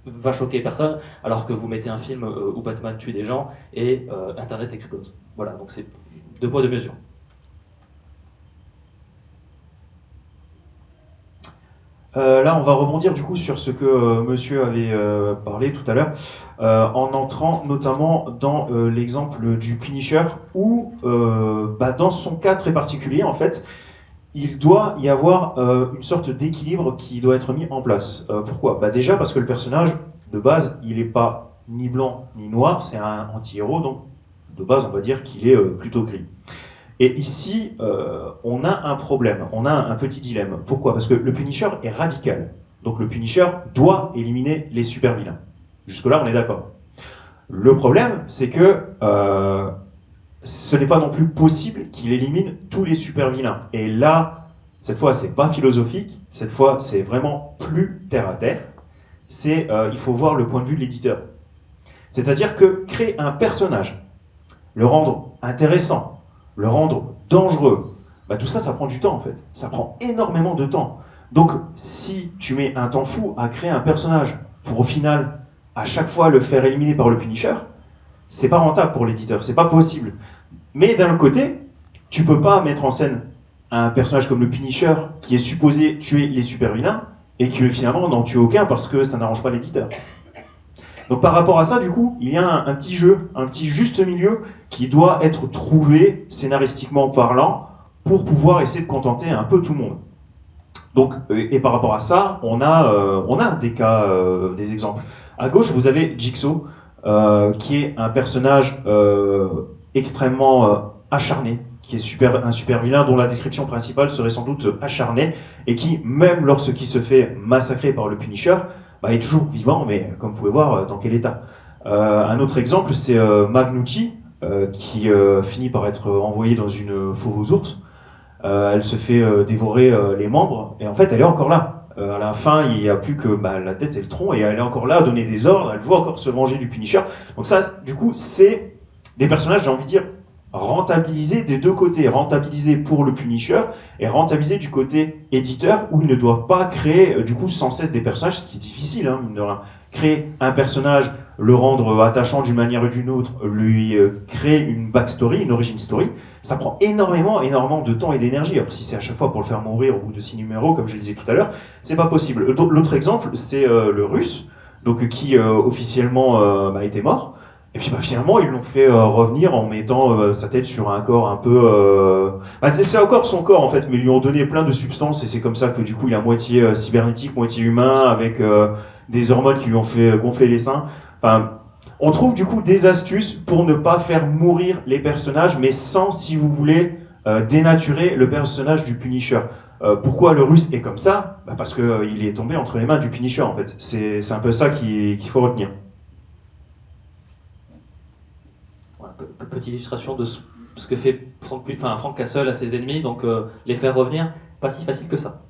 va choquer personne, alors que vous mettez un film où Batman tue des gens et Internet explose. Voilà, donc c'est 2 poids 2 mesures. Là, on va rebondir du coup sur ce que monsieur avait parlé tout à l'heure, en entrant notamment dans l'exemple du Punisher, où dans son cas très particulier, en fait, il doit y avoir une sorte d'équilibre qui doit être mis en place. Pourquoi? Déjà parce que le personnage, de base, il n'est pas ni blanc ni noir, c'est un anti-héros, donc de base, on va dire qu'il est plutôt gris. Et ici, on a un problème, on a un petit dilemme. Pourquoi? Parce que le Punisher est radical. Donc le Punisher doit éliminer les super-vilains. Jusque-là, on est d'accord. Le problème, c'est que ce n'est pas non plus possible qu'il élimine tous les super-vilains. Et là, cette fois, c'est pas philosophique, cette fois, c'est vraiment plus terre-à-terre. Il faut voir le point de vue de l'éditeur. C'est-à-dire que créer un personnage, le rendre intéressant, le rendre dangereux, tout ça, ça prend du temps en fait. Ça prend énormément de temps. Donc, si tu mets un temps fou à créer un personnage pour au final, à chaque fois, le faire éliminer par le Punisher, c'est pas rentable pour l'éditeur, c'est pas possible. Mais d'un autre côté, tu peux pas mettre en scène un personnage comme le Punisher qui est supposé tuer les super-vilains et qui finalement n'en tue aucun parce que ça n'arrange pas l'éditeur. Donc par rapport à ça, du coup, il y a un petit jeu, un petit juste milieu qui doit être trouvé scénaristiquement parlant pour pouvoir essayer de contenter un peu tout le monde. Donc, et par rapport à ça, on a des cas, des exemples. À gauche, vous avez Jigsaw, qui est un personnage extrêmement acharné, qui est un super vilain dont la description principale serait sans doute acharné, et qui, même lorsqu'il se fait massacrer par le Punisher, est toujours vivant, mais comme vous pouvez voir, dans quel état. Un autre exemple, c'est Magnucci, qui finit par être envoyée dans une fauve aux ours. Elle se fait dévorer les membres, et en fait, elle est encore là. À la fin, il n'y a plus que la tête et le tronc, et elle est encore là à donner des ordres, elle veut encore se venger du Punisher. Donc ça, du coup, c'est des personnages, j'ai envie de dire, rentabilisés des deux côtés, rentabilisés pour le Punisher et rentabilisés du côté éditeur, où ils ne doivent pas créer du coup sans cesse des personnages, ce qui est difficile, mine de rien. Créer un personnage, le rendre attachant d'une manière ou d'une autre, lui créer une backstory, une origin story, ça prend énormément de temps et d'énergie. Alors si c'est à chaque fois pour le faire mourir au bout de 6 numéros, comme je le disais tout à l'heure, c'est pas possible. L'autre exemple, c'est le Russe, donc qui officiellement était mort. Et puis finalement, ils l'ont fait revenir en mettant sa tête sur un corps un peu... c'est encore son corps en fait, mais ils lui ont donné plein de substances et c'est comme ça que du coup il est à moitié cybernétique, moitié humain, avec des hormones qui lui ont fait gonfler les seins. On trouve du coup des astuces pour ne pas faire mourir les personnages, mais sans, si vous voulez, dénaturer le personnage du Punisher. Pourquoi le Russe est comme ça? Parce qu'il est tombé entre les mains du Punisher en fait. C'est un peu ça qu'il faut retenir. Petite illustration de ce que fait Frank Castle à ses ennemis, donc les faire revenir, pas si facile que ça.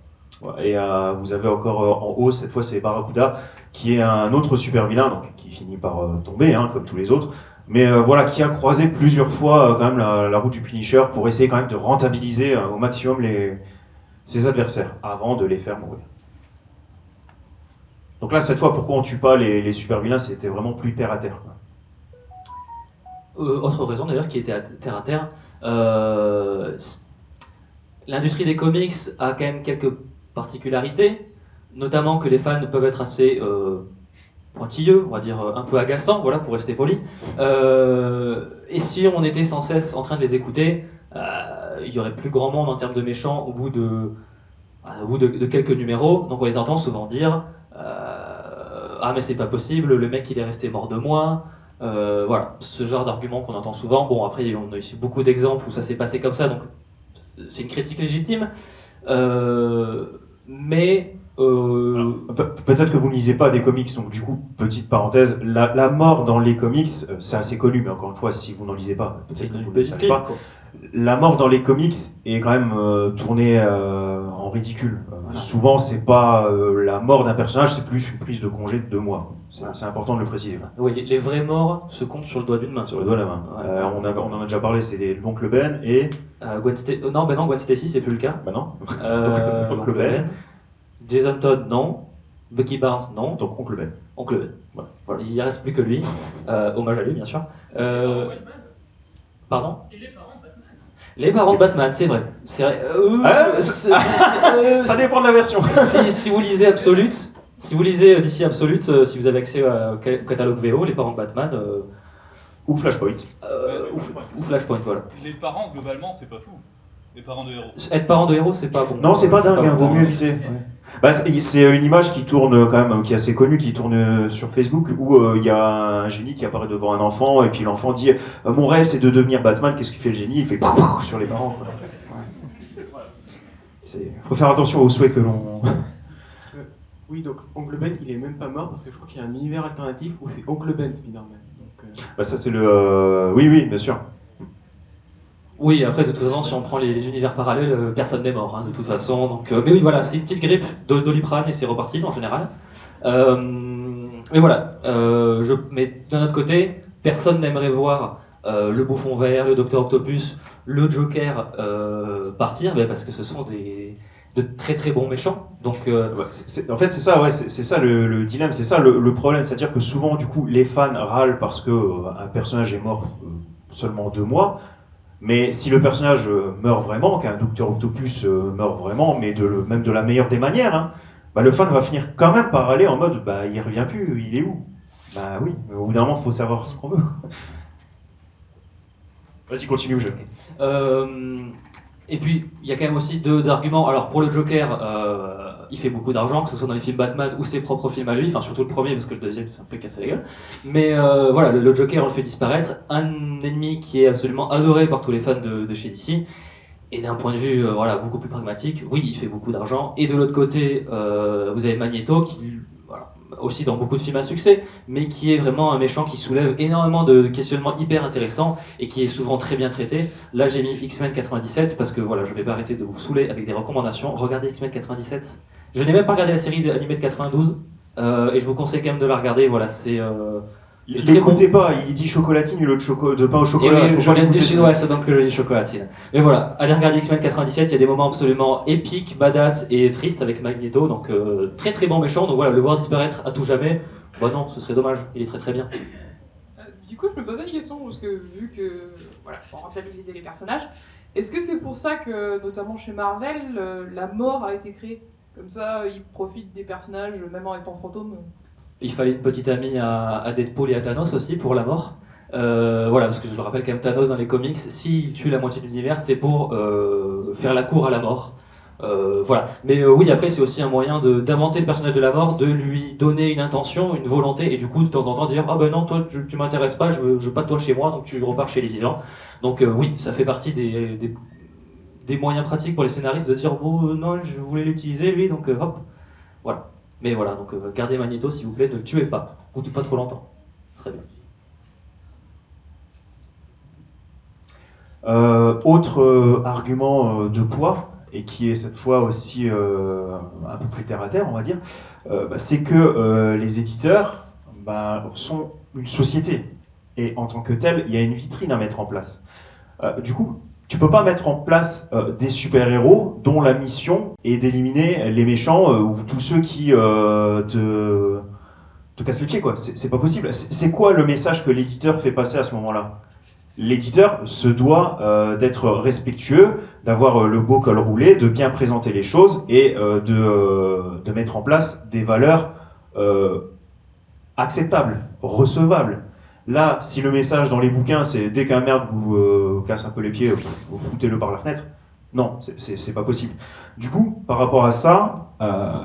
Et vous avez encore en haut, cette fois c'est Barracuda, qui est un autre super vilain, donc qui finit par tomber, comme tous les autres, mais qui a croisé plusieurs fois quand même la route du Punisher pour essayer quand même de rentabiliser au maximum ses adversaires avant de les faire mourir. Donc là, cette fois, pourquoi on tue pas les super vilains, c'était vraiment plus terre à terre. Autre raison d'ailleurs qui était terre à terre, l'industrie des comics a quand même quelques particularités, notamment que les fans peuvent être assez pointilleux, on va dire un peu agaçants, voilà, pour rester poli. Et si on était sans cesse en train de les écouter, il y aurait plus grand monde en termes de méchants au bout de quelques numéros. Donc on les entend souvent dire ah mais c'est pas possible, le mec il est resté mort de moi. Voilà, ce genre d'argument qu'on entend souvent. Bon, après, on a eu beaucoup d'exemples où ça s'est passé comme ça, donc c'est une critique légitime. Mais peut-être que vous ne lisez pas des comics, donc du coup, petite parenthèse, la mort dans les comics, c'est assez connu, mais encore une fois, si vous n'en lisez pas, peut-être que vous ne le savez pas. La mort dans les comics est quand même tournée en ridicule. Voilà. Souvent, c'est pas la mort d'un personnage, c'est plus une prise de congé de 2 mois. C'est important de le préciser. Oui, les vraies morts se comptent sur le doigt d'une main. Sur le doigt de la main. Ouais. On en a déjà parlé, c'est l'oncle Ben et... Gwen Stacy, c'est plus le cas. Non. Oncle Ben. Jason Todd, non. Bucky Barnes, non. Donc oncle Ben. Oncle Ben. Voilà. Il ne reste plus que lui. Hommage à lui, bien sûr. Pardon ? Les parents de Batman, c'est vrai. C'est vrai. Ça dépend de la version. Si vous lisez Absolute, si vous lisez DC Absolute, si vous avez accès au catalogue VO, les parents de Batman. Ou Flashpoint. Ou Flashpoint, voilà. Les parents, globalement, c'est pas fou. Les parents de héros. Être parent de héros, c'est pas bon. Non, c'est pas dingue, hein, bon. vaut mieux éviter. Ouais. Bah, c'est une image qui tourne quand même, qui est assez connue, qui tourne sur Facebook, où il y a un génie qui apparaît devant un enfant, et puis l'enfant dit mon rêve c'est de devenir Batman. Qu'est-ce qu'il fait le génie? Il fait pouf sur les parents. Quoi. Ouais. Faut faire attention aux souhaits que l'on. Oui, donc Oncle Ben, il est même pas mort parce que je crois qu'il y a un univers alternatif où c'est Oncle Ben Spider-Man. Donc, Bah, ça c'est le. Oui, bien sûr. Oui, après, de toute façon, si on prend les univers parallèles, personne n'est mort, hein, de toute façon. Donc, mais oui, voilà, c'est une petite grippe de Doliprane et c'est reparti, en général. Mais voilà, mais d'un autre côté, personne n'aimerait voir le Bouffon Vert, le Docteur Octopus, le Joker partir, parce que ce sont de très très bons méchants. Donc, en fait, c'est ça, ouais, c'est ça le dilemme, c'est ça le problème, c'est-à-dire que souvent, du coup, les fans râlent parce que un personnage est mort seulement 2 mois. Mais si le personnage meurt vraiment, qu'un Docteur Octopus meurt vraiment, mais même de la meilleure des manières, hein, bah, le fan va finir quand même par aller en mode bah il revient plus, il est où? Bah oui, mais au bout d'un moment, il faut savoir ce qu'on veut. Vas-y, continue le jeu. Et puis, il y a quand même aussi deux arguments. Alors, pour le Joker, il fait beaucoup d'argent, que ce soit dans les films Batman ou ses propres films à lui, enfin surtout le premier, parce que le deuxième, c'est un peu cassé la gueule. Mais voilà, le Joker, on le fait disparaître. Un ennemi qui est absolument adoré par tous les fans de chez DC. Et d'un point de vue voilà, beaucoup plus pragmatique, oui, il fait beaucoup d'argent. Et de l'autre côté, vous avez Magneto, qui, voilà, aussi dans beaucoup de films à succès, mais qui est vraiment un méchant qui soulève énormément de questionnements hyper intéressants et qui est souvent très bien traité. Là, j'ai mis X-Men 97 parce que voilà, je vais pas arrêter de vous saouler avec des recommandations. Regardez X-Men 97. Je n'ai même pas regardé la série animée de 92 et je vous conseille quand même de la regarder. Voilà, c'est l'écoutez pas, il dit chocolatine, l'autre de pain au chocolat. Et oui, je viens du sud-ouest, donc je dis chocolatine. Mais voilà, allez regarder X-Men 97, il y a des moments absolument épiques, badass et tristes avec Magneto, donc très très bon méchant. Donc voilà, le voir disparaître à tout jamais, bah non, ce serait dommage, il est très très bien. Du coup, je me posais une question, parce que vu que, voilà, pour rentabiliser les personnages, est-ce que c'est pour ça que, notamment chez Marvel, la mort a été créée? Comme ça, ils profitent des personnages, même en étant fantômes. Il fallait une petite amie à Deadpool et à Thanos aussi pour la mort. Voilà, parce que je le rappelle quand même, Thanos dans les comics, s'il tue la moitié de l'univers, c'est pour faire la cour à la mort. Voilà. Mais oui, après, c'est aussi un moyen d'inventer le personnage de la mort, de lui donner une intention, une volonté, et du coup, de temps en temps, dire « Ah ben non, toi, tu m'intéresses pas, je veux pas de toi chez moi, donc tu repars chez les vivants. » Donc oui, ça fait partie des moyens pratiques pour les scénaristes de dire « Bon, non, je voulais l'utiliser, lui, donc hop. » Voilà. Mais voilà, donc gardez Magneto s'il vous plaît, ne le tuez pas, ou pas trop longtemps. Très bien. Autre argument de poids, et qui est cette fois aussi un peu plus terre à terre, on va dire, c'est que les éditeurs sont une société, et en tant que telle, il y a une vitrine à mettre en place. Du coup, tu peux pas mettre en place des super-héros dont la mission est d'éliminer les méchants ou tous ceux qui te cassent les pieds, quoi. C'est pas possible. C'est quoi le message que l'éditeur fait passer à ce moment-là? L'éditeur se doit d'être respectueux, d'avoir le beau col roulé, de bien présenter les choses et de mettre en place des valeurs acceptables, recevables. Là, si le message dans les bouquins, c'est dès qu'un merde vous casse un peu les pieds, vous foutez-le par la fenêtre, non, c'est pas possible. Du coup, par rapport à ça,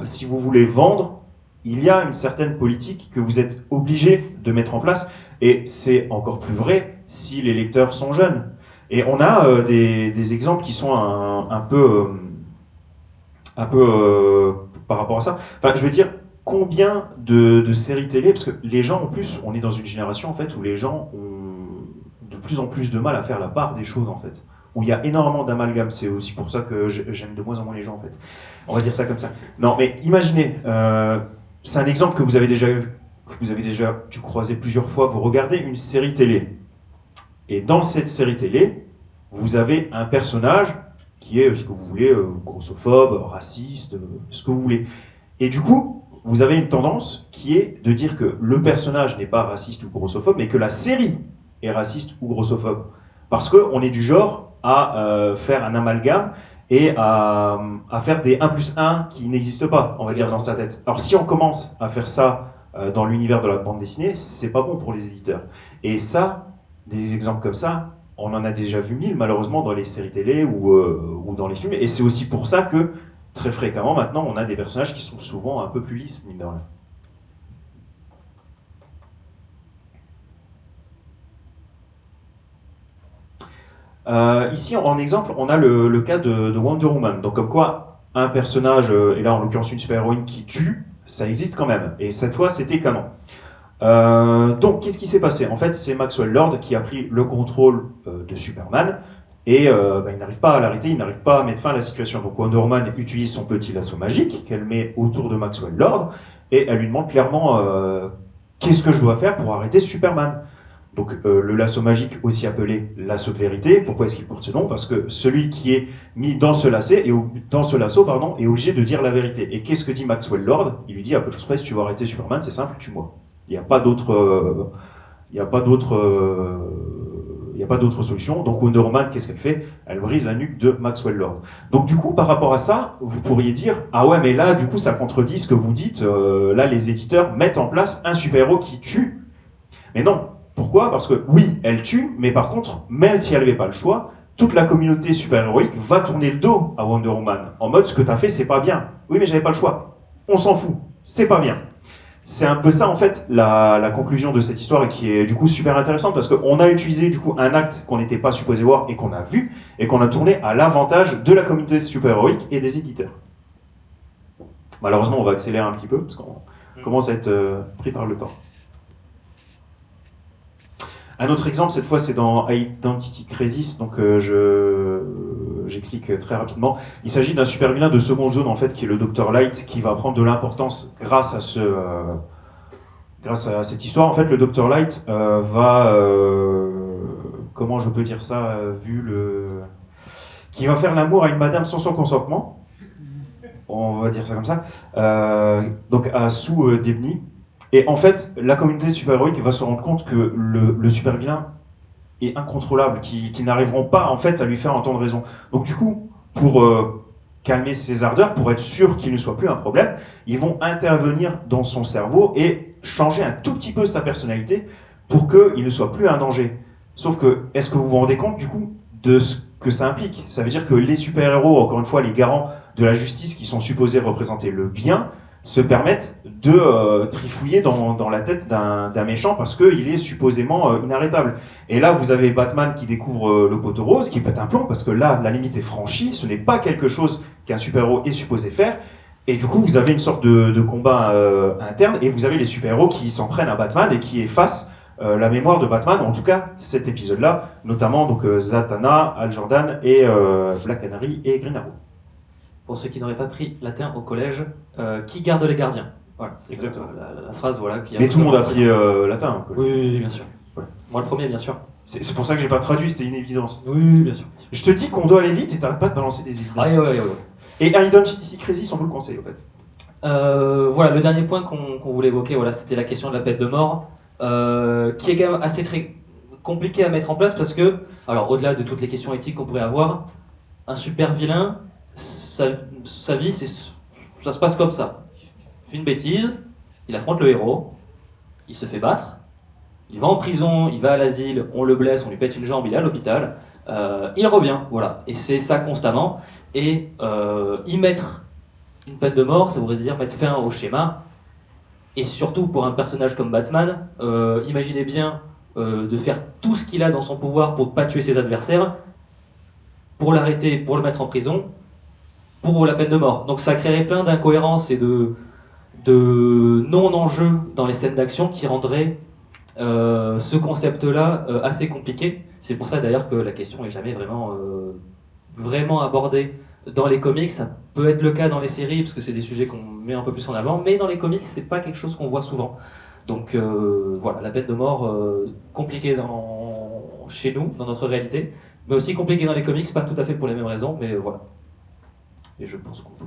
si vous voulez vendre, il y a une certaine politique que vous êtes obligé de mettre en place, et c'est encore plus vrai si les lecteurs sont jeunes. Et on a des exemples qui sont un peu par rapport à ça. Enfin, je veux dire, combien de séries télé, parce que les gens, en plus, on est dans une génération en fait où les gens ont de plus en plus de mal à faire la part des choses en fait, où il y a énormément d'amalgame. C'est aussi pour ça que j'aime de moins en moins les gens en fait. On va dire ça comme ça. Non, mais imaginez, c'est un exemple que vous avez déjà vu, que vous avez déjà dû croiser plusieurs fois. Vous regardez une série télé, et dans cette série télé, vous avez un personnage qui est ce que vous voulez, grossophobe, raciste, ce que vous voulez. Et du coup, vous avez une tendance qui est de dire que le personnage n'est pas raciste ou grossophobe, mais que la série est raciste ou grossophobe. Parce qu'on est du genre à faire un amalgame et à faire des 1+1 qui n'existent pas, on va dire, dans sa tête. Alors si on commence à faire ça dans l'univers de la bande dessinée, c'est pas bon pour les éditeurs. Et ça, des exemples comme ça, on en a déjà vu 1000 malheureusement dans les séries télé ou dans les films, et c'est aussi pour ça que très fréquemment maintenant on a des personnages qui sont souvent un peu plus lisses, mine de rien. Ici, en exemple, on a le cas de Wonder Woman. Donc, comme quoi, un personnage, et là en l'occurrence une super-héroïne qui tue, ça existe quand même. Et cette fois, c'était canon. Donc, qu'est-ce qui s'est passé? En fait, c'est Maxwell Lord qui a pris le contrôle de Superman et il n'arrive pas à l'arrêter, il n'arrive pas à mettre fin à la situation. Donc, Wonder Woman utilise son petit lasso magique qu'elle met autour de Maxwell Lord et elle lui demande clairement qu'est-ce que je dois faire pour arrêter Superman? Donc le lasso magique, aussi appelé lasso de vérité, pourquoi est-ce qu'il porte ce nom? Parce que celui qui est mis dans ce lasso est obligé de dire la vérité. Et qu'est-ce que dit Maxwell Lord? Il lui dit à peu de choses près, si tu veux arrêter Superman, c'est simple, tue-moi. Il n'y a pas d'autre solution. Donc Wonder Woman, qu'est-ce qu'elle fait? Elle brise la nuque de Maxwell Lord. Donc du coup, par rapport à ça, vous pourriez dire, ah ouais, mais là, du coup, ça contredit ce que vous dites. Là, les éditeurs mettent en place un super-héros qui tue. Mais non. Pourquoi? Parce que oui, elle tue, mais par contre, même si elle n'avait pas le choix, toute la communauté super-héroïque va tourner le dos à Wonder Woman, en mode, ce que tu as fait, c'est pas bien. Oui, mais j'avais pas le choix. On s'en fout. C'est pas bien. C'est un peu ça, en fait, la conclusion de cette histoire, et qui est du coup super intéressante, parce qu'on a utilisé du coup un acte qu'on n'était pas supposé voir et qu'on a vu, et qu'on a tourné à l'avantage de la communauté super-héroïque et des éditeurs. Malheureusement, on va accélérer un petit peu, parce qu'on commence à être pris par le temps. Un autre exemple, cette fois, c'est dans Identity Crisis, donc j'explique très rapidement. Il s'agit d'un super vilain de seconde zone, en fait, qui est le Dr. Light, qui va prendre de l'importance grâce à cette histoire. En fait, le Dr. Light comment je peux dire ça, qui va faire l'amour à une madame sans son consentement, on va dire ça comme ça, donc à Sue Debney. Et en fait, la communauté super-héroïque va se rendre compte que le super-vilain est incontrôlable, qu'ils n'arriveront pas en fait à lui faire entendre raison. Donc du coup, pour calmer ses ardeurs, pour être sûr qu'il ne soit plus un problème, ils vont intervenir dans son cerveau et changer un tout petit peu sa personnalité pour qu'il ne soit plus un danger. Sauf que, est-ce que vous vous rendez compte du coup de ce que ça implique? Ça veut dire que les super-héros, encore une fois, les garants de la justice qui sont supposés représenter le bien, se permettent de trifouiller dans la tête d'un méchant parce qu'il est supposément inarrêtable. Et là, vous avez Batman qui découvre le poteau rose, qui pète un plomb, parce que là, la limite est franchie, ce n'est pas quelque chose qu'un super-héros est supposé faire, et du coup, vous avez une sorte de combat interne, et vous avez les super-héros qui s'en prennent à Batman et qui effacent la mémoire de Batman, en tout cas cet épisode-là, notamment donc, Zatanna, Hal Jordan, et Black Canary et Green Arrow. Pour ceux qui n'auraient pas pris latin au collège, qui garde les gardiens? Voilà, c'est exactement la phrase voilà, qui a. Mais tout le monde a appris latin. Quoi. Oui, bien sûr. Ouais. Moi, le premier, bien sûr. C'est pour ça que j'ai pas traduit, c'était une évidence. Oui, bien sûr. Je te dis qu'on doit aller vite et t'arrêtes pas de balancer des évidences. Ah, ouais. Et Identity Crisis, on vous le conseille, en fait. Voilà, le dernier point qu'on voulait évoquer, voilà, c'était la question de la peine de mort, qui est quand même assez très compliqué à mettre en place parce que, alors au-delà de toutes les questions éthiques qu'on pourrait avoir, un super vilain, sa vie, ça se passe comme ça. Il fait une bêtise, il affronte le héros, il se fait battre, il va en prison, il va à l'asile, on le blesse, on lui pète une jambe, il est à l'hôpital, il revient, voilà. Et c'est ça constamment. Et y mettre une peine de mort, ça voudrait dire mettre fin au schéma. Et surtout pour un personnage comme Batman, imaginez bien de faire tout ce qu'il a dans son pouvoir pour ne pas tuer ses adversaires, pour l'arrêter, pour le mettre en prison, pour la peine de mort. Donc ça créerait plein d'incohérences et de non-enjeux dans les scènes d'action qui rendraient ce concept-là assez compliqué. C'est pour ça d'ailleurs que la question n'est jamais vraiment abordée dans les comics. Ça peut être le cas dans les séries, parce que c'est des sujets qu'on met un peu plus en avant, mais dans les comics, c'est pas quelque chose qu'on voit souvent. Donc voilà, la peine de mort, compliquée chez nous, dans notre réalité, mais aussi compliquée dans les comics, pas tout à fait pour les mêmes raisons, mais voilà. Et je pense qu'on peut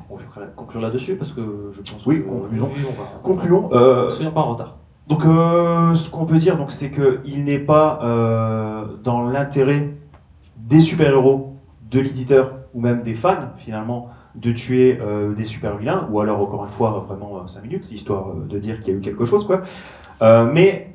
conclure là-dessus, parce que je pense oui, que... concluons. Oui, Concluons. Soyons pas en retard. Donc, ce qu'on peut dire, donc, c'est qu'il n'est pas dans l'intérêt des super-héros, de l'éditeur, ou même des fans, finalement, de tuer des super-vilains, ou alors, encore une fois, vraiment 5 minutes, histoire de dire qu'il y a eu quelque chose, quoi. Mais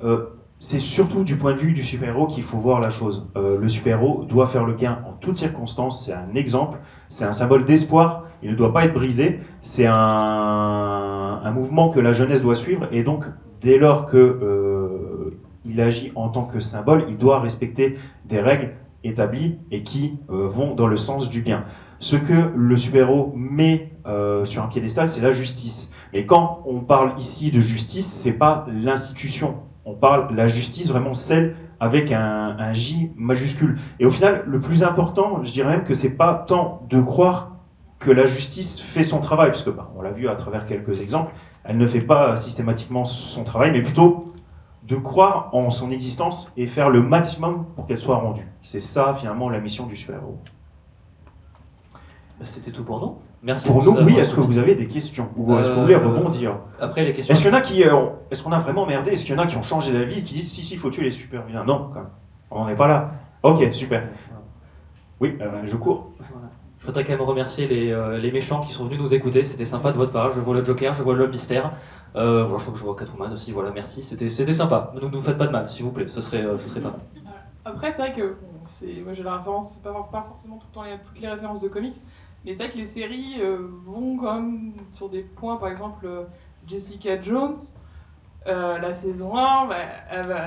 c'est surtout du point de vue du super-héros qu'il faut voir la chose. Le super-héros doit faire le bien en toutes circonstances, c'est un exemple, c'est un symbole d'espoir, il ne doit pas être brisé, c'est un mouvement que la jeunesse doit suivre, et donc dès lors qu'il agit en tant que symbole, il doit respecter des règles établies et qui vont dans le sens du bien. Ce que le super-héros met sur un piédestal, c'est la justice. Mais quand on parle ici de justice, c'est pas l'institution. On parle de la justice, vraiment celle avec un J majuscule. Et au final, le plus important, je dirais même que c'est pas tant de croire que la justice fait son travail, parce que on l'a vu à travers quelques exemples, elle ne fait pas systématiquement son travail, mais plutôt de croire en son existence et faire le maximum pour qu'elle soit rendue. C'est ça, finalement, la mission du super-héros. C'était tout pour nous. Merci. Pour de nous, nous oui, avoir est-ce que vous avez des questions? Ou est-ce que vous voulez rebondir? Après, les questions. Est-ce qu'il y en a qui... est-ce qu'on a vraiment merdé? Est-ce qu'il y en a qui ont changé d'avis et qui disent si, il faut tuer les super-vilains? Non, quand même. On n'en est pas là. Ok, super. Oui, je cours. Voilà. Je voudrais quand même remercier les méchants qui sont venus nous écouter. C'était sympa de votre part. Je vois le Joker, je vois le Mystère. Voilà, je crois que je vois Catwoman aussi. Voilà, merci. C'était sympa. Ne nous faites pas de mal, s'il vous plaît. Ce serait pas mal. Après, c'est vrai que moi j'ai la référence, c'est pas forcément tout le temps toutes les références de comics, mais c'est vrai que les séries vont quand même sur des points, par exemple Jessica Jones, la saison 1, elle va,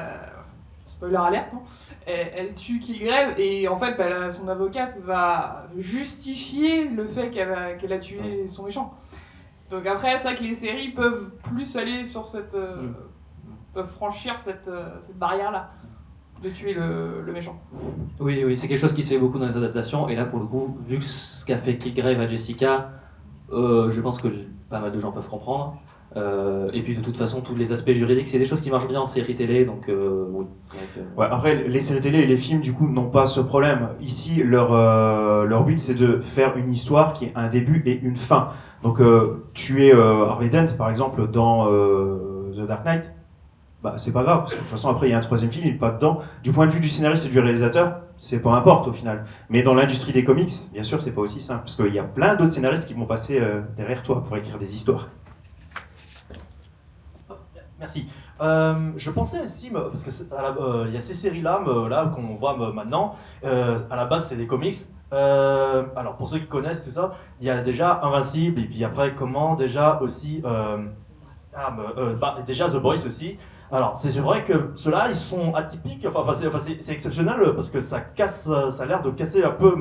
spoiler alerte, hein, elle tue Kilgrave et en fait son avocate va justifier le fait qu'elle a tué son méchant. Donc après, c'est vrai que les séries peuvent plus aller sur peuvent franchir cette barrière-là. De tuer le méchant. Oui, c'est quelque chose qui se fait beaucoup dans les adaptations, et là pour le coup, vu que ce qu'a fait Kilgrave à Jessica, je pense que pas mal de gens peuvent comprendre. Et puis de toute façon, tous les aspects juridiques, c'est des choses qui marchent bien en série télé, donc oui. Ouais, après, les séries télé et les films, du coup, n'ont pas ce problème. Ici, leur but, c'est de faire une histoire qui a un début et une fin. Donc, tuer Harvey Dent, par exemple, dans The Dark Knight, c'est pas grave, parce que de toute façon après il y a un troisième film, il n'est pas dedans. Du point de vue du scénariste et du réalisateur, c'est peu importe au final. Mais dans l'industrie des comics, bien sûr, c'est pas aussi simple, parce qu'il y a plein d'autres scénaristes qui vont passer derrière toi pour écrire des histoires. Merci. Je pensais aussi, parce que il y a ces séries-là là, qu'on voit maintenant, à la base c'est des comics. Alors pour ceux qui connaissent tout ça, il y a déjà Invincible, et puis après comment déjà aussi, déjà The Boys aussi. Alors, c'est vrai que ceux-là, ils sont atypiques, c'est exceptionnel parce que ça a l'air de casser un peu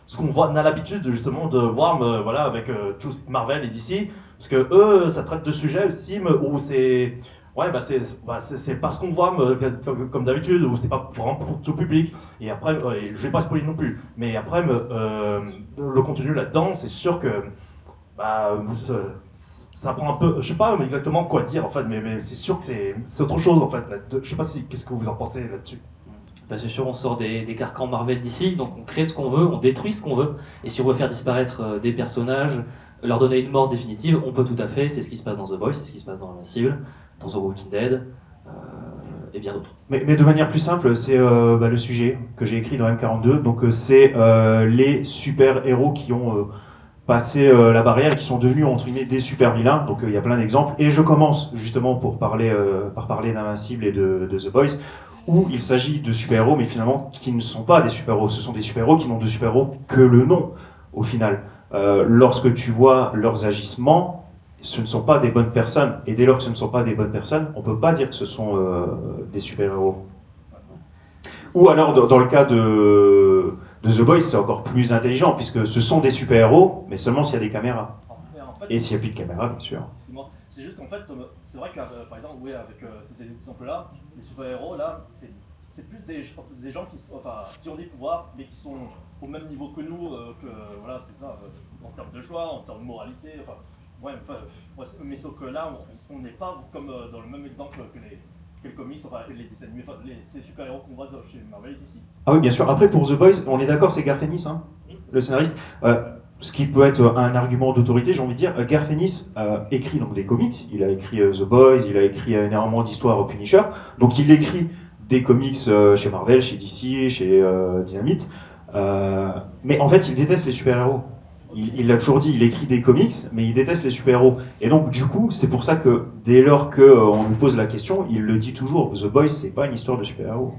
ce qu'on voit, on a l'habitude justement de voir voilà, avec tous Marvel et DC, parce que eux, ça traite de sujets aussi où c'est pas ce qu'on voit comme d'habitude, où c'est pas vraiment pour tout public. Et après, je vais pas spoiler non plus, mais après, le contenu là-dedans, c'est sûr que ça prend un peu, je sais pas exactement quoi dire en fait, mais c'est sûr que c'est autre chose en fait. Je sais pas qu'est-ce que vous en pensez là-dessus. C'est sûr, on sort des carcans Marvel d'ici, donc on crée ce qu'on veut, on détruit ce qu'on veut, et si on veut faire disparaître des personnages, leur donner une mort définitive, on peut tout à fait. C'est ce qui se passe dans The Boys, c'est ce qui se passe dans Invincible, dans The Walking Dead, et bien d'autres. Mais de manière plus simple, c'est le sujet que j'ai écrit dans M42, donc c'est les super-héros qui ont passer la barrière, qui sont devenus entre guillemets des super vilains. Donc il y a plein d'exemples, et je commence justement par parler d'Invincible et de The Boys, où il s'agit de super-héros mais finalement qui ne sont pas des super-héros. Ce sont des super-héros qui n'ont de super-héros que le nom au final. Lorsque tu vois leurs agissements, ce ne sont pas des bonnes personnes, et dès lors que ce ne sont pas des bonnes personnes, on peut pas dire que ce sont des super-héros. Ou alors dans le cas de The Boys, c'est encore plus intelligent, puisque ce sont des super-héros, mais seulement s'il y a des caméras. Et s'il n'y a plus de caméras, bien sûr. C'est juste qu'en fait, c'est vrai que, par exemple, oui, avec ces exemples-là, les super-héros, là, c'est plus des gens qui ont des pouvoirs, mais qui sont au même niveau que nous, voilà, c'est ça, en termes de choix, en termes de moralité, mais sauf que là, on n'est pas comme dans le même exemple que les comics, les dessins animés, ces super-héros qu'on voit chez Marvel ici. Ah oui, bien sûr. Après, pour The Boys, on est d'accord, c'est Garth Ennis, hein, le scénariste. Ce qui peut être un argument d'autorité, j'ai envie de dire. Garth Ennis écrit donc des comics, il a écrit The Boys, il a écrit énormément d'histoires au Punisher, donc il écrit des comics chez Marvel, chez DC, chez Dynamite, mais en fait, il déteste les super-héros. Il l'a toujours dit, il écrit des comics, mais il déteste les super-héros. Et donc, du coup, c'est pour ça que dès lors qu'on lui pose la question, il le dit toujours. The Boys, c'est pas une histoire de super-héros.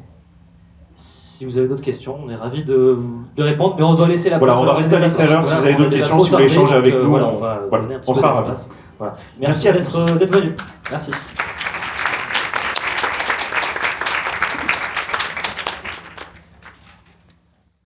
Si vous avez d'autres questions, on est ravis de répondre, mais on doit laisser la Voilà, place. on va rester à l'extérieur si vous avez on d'autres est déjà questions, trop si vous voulez tardé, échanger avec donc, nous. voilà, on va Voilà, donner un petit on peu sera ravis. d'espace. Voilà. Merci Merci à d'être venu. Merci.